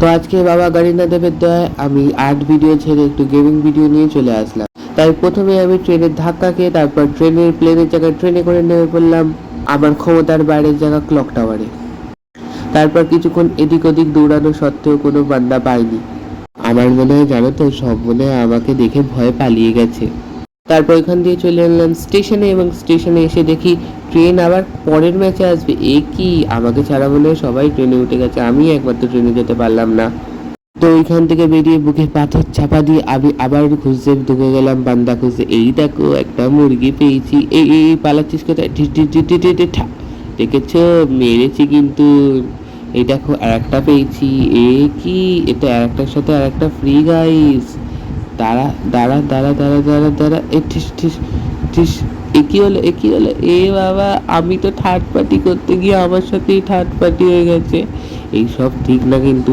তো আজকে বাবা গণেশনাথদেবের দয়ায় আমি আর্ট ভিডিও ছেড়ে একটু গেমিং ভিডিও নিয়ে চলে আসলাম। তাই প্রথমে আমি ট্রেনের ধাক্কা খেয়ে তারপর প্লেনের জায়গায় ট্রেনে করে নেমে পড়লাম আমার ক্ষমতার বাইরের জায়গা ক্লক টাওয়ারে। তারপর কিছুক্ষণ এদিক ওদিক দৌড়ানো সত্ত্বেও কোনো বান্দা পাইনি। আমার মনে হয় জানো তো, সব মনে হয় আমাকে দেখে ভয়ে পালিয়ে গেছে। তারপর এখান দিয়ে চলে এলাম স্টেশনে এবং স্টেশনে এসে দেখি ট্রেন আবার পরের ম্যাচে আসবে। এ কি, আমাকে ছাড়া মনে হয় সবাই ট্রেনে উঠে গেছে, আমি একমাত্র ট্রেনে যেতে পারলাম না। তো ওইখান থেকে বেরিয়ে বুকে পাথর চাপা দিয়ে আমি আবার খুঁজতে ঢুকে গেলাম বান্দা খুঁজতে। এই দেখো একটা মুরগি পেয়েছি। এই এই এই পালাচ্ছিস কোথায়? ঢিস ঢিস ঢিস ঢিস ঢিস ঠা। দেখেছো, মেরেছি কিন্তু। এই দেখো আর একটা পেয়েছি। এ কি, এটা আর একটার সাথে আর একটা ফ্রি গাইস। দাঁড়া দাঁড়া দাঁড়া দাঁড়া দাঁড়া দাঁড়া, এ ঠিস ঠিস ঠিস। এ কি হলো, এ কি হলো? এ বাবা, আমি তো থার্ড পার্টি করতে গিয়ে আমার সাথেই থার্ড পার্টি হয়ে গেছে। এইসব ঠিক না কিন্তু।